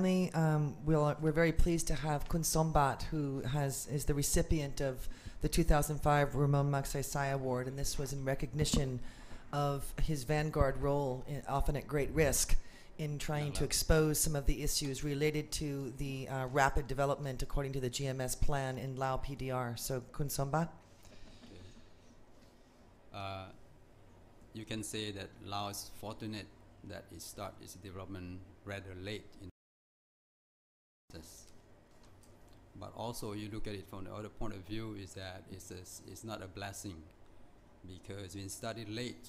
We're very pleased to have Kun Sombath, who is the recipient of the 2005 Ramon Magsaysay Award, and this was in recognition of his vanguard role, often at great risk, in trying to expose some of the issues related to the rapid development according to the GMS plan in Lao PDR. So, Kun Sombath? You can say that Lao is fortunate that it started its development rather late in process. But also you look at it from the other point of view is that it's not a blessing, because when you study late,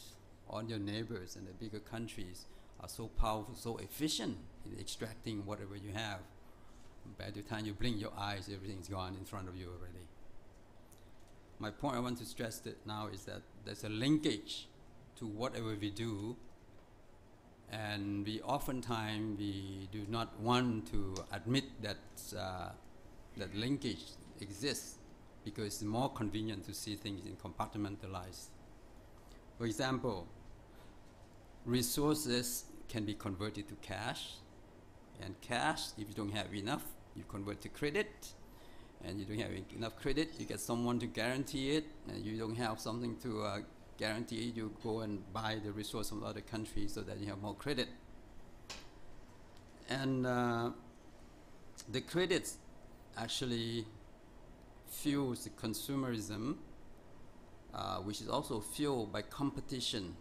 all your neighbors and the bigger countries are so powerful, so efficient in extracting whatever you have. By the time you blink your eyes, everything's gone in front of you already. My point I want to stress that now is that there's a linkage to whatever we do, and we oftentimes do not want to admit that that linkage exists, because it's more convenient to see things in compartmentalized. For example, resources can be converted to cash, and cash, if you don't have enough, you convert to credit, and you don't have enough credit, you get someone to guarantee it, and you don't have something to guarantee it, you go and buy the resource from other countries so that you have more credit. And the credits actually fuels the consumerism, which is also fueled by competition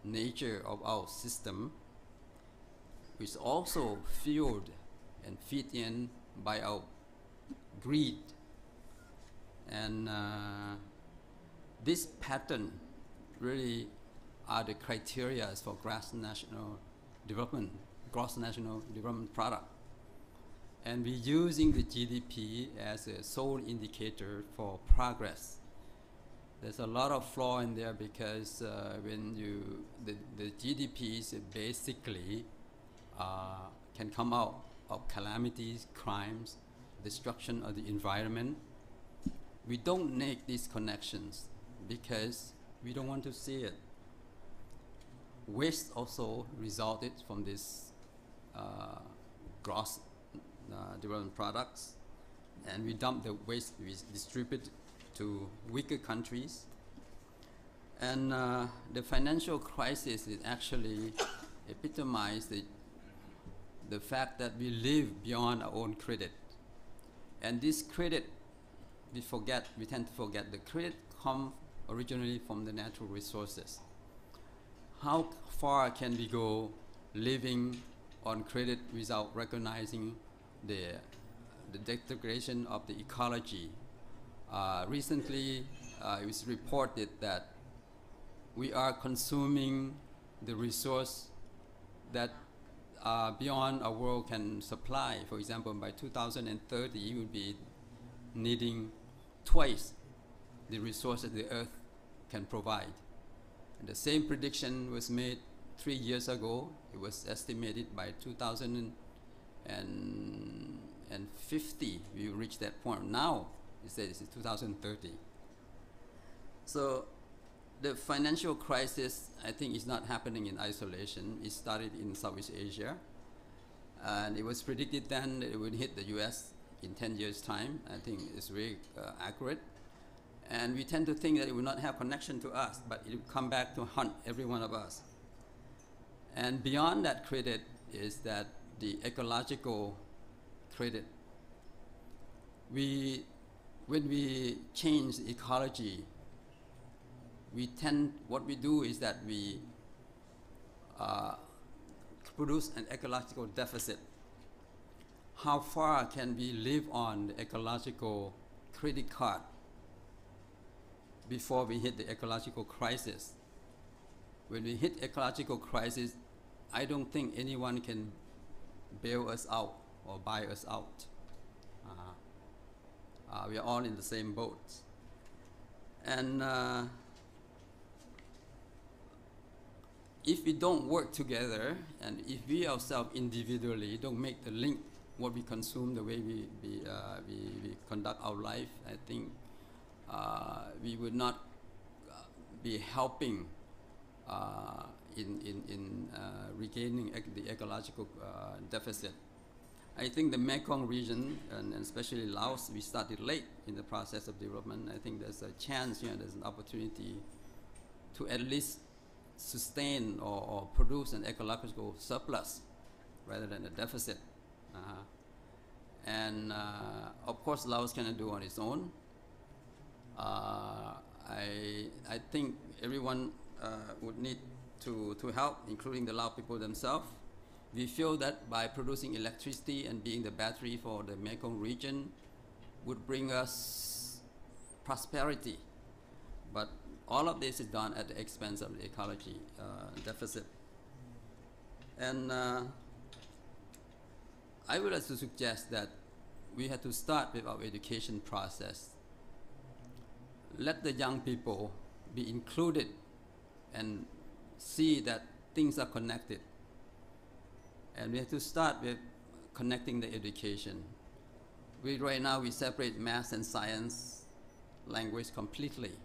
nature of our system, which is also fueled and fed in by our greed. And this pattern really are the criteria for gross national development product. And we're using the GDP as a sole indicator for progress. There's a lot of flaw in there, because when the GDPs basically can come out of calamities, crimes, destruction of the environment. We don't make these connections because we don't want to see it. Waste also resulted from this gross development products, and we dump the waste, we distribute to weaker countries. And the financial crisis is actually epitomized the fact that we live beyond our own credit. And this credit, we tend to forget the credit comes originally from the natural resources. How far can we go living on credit without recognizing the degradation of the ecology? Recently, it was reported that we are consuming the resource that beyond our world can supply. For example, by 2030, you will be needing twice the resources the Earth can provide. And the same prediction was made 3 years ago. It was estimated by 2050 we will reach that point. Now it says it's 2030. So the financial crisis, I think, is not happening in isolation. It started in Southeast Asia, and it was predicted then that it would hit the US in 10 years' time. I think it's very accurate. And we tend to think that it will not have connection to us, but it will come back to haunt every one of us. And beyond that credit is that the ecological credit. When we change the ecology, what we do is that we produce an ecological deficit. How far can we live on the ecological credit card before we hit the ecological crisis? When we hit ecological crisis, I don't think anyone can bail us out or buy us out. We are all in the same boat. And if we don't work together, and if we ourselves individually don't make the link, what we consume, the way we conduct our life, I think we would not be helping in regaining the ecological deficit. I think the Mekong region, and especially Laos, we started late in the process of development. I think there's a chance, there's an opportunity to at least sustain or produce an ecological surplus rather than a deficit. And of course, Laos cannot do on its own. I think everyone would need to help, including the Lao people themselves. We feel that by producing electricity and being the battery for the Mekong region would bring us prosperity. But all of this is done at the expense of the ecology deficit. And I would like to suggest that we have to start with our education process. Let the young people be included and see that things are connected. And we have to start with connecting the education. Right now we separate math and science, language completely.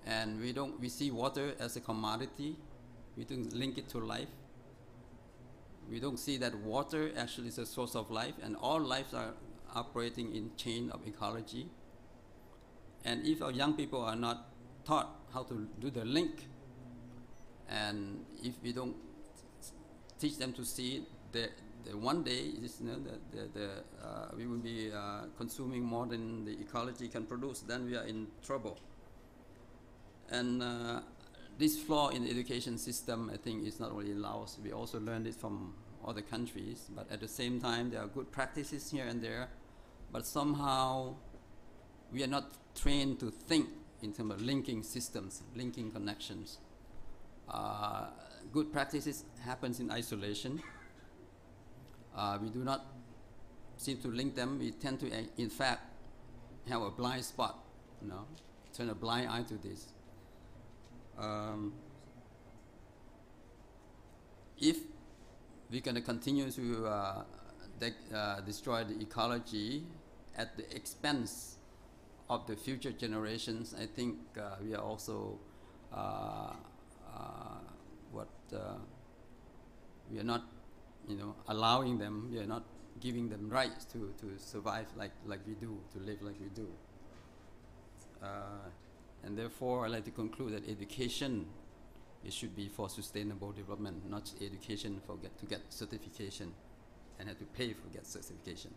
And we see water as a commodity. We don't link it to life. We don't see that water actually is a source of life, and all lives are operating in chain of ecology. And if our young people are not taught how to do the link, and if we don't teach them to see that one day we will be consuming more than the ecology can produce, then we are in trouble. And this flaw in the education system, I think, is not only in Laos. We also learned it from other countries. But at the same time, there are good practices here and there. But somehow, we are not trained to think in terms of linking systems, linking connections. Good practices happens in isolation. We do not seem to link them. We tend to, in fact, have a blind spot, turn a blind eye to this. If we're going to continue to destroy the ecology at the expense of the future generations, I think we are also we are not, allowing them. We are not giving them rights to survive like we do, to live like we do. And therefore, I'd like to conclude that education, it should be for sustainable development, not education to get certification and have to pay for get certification.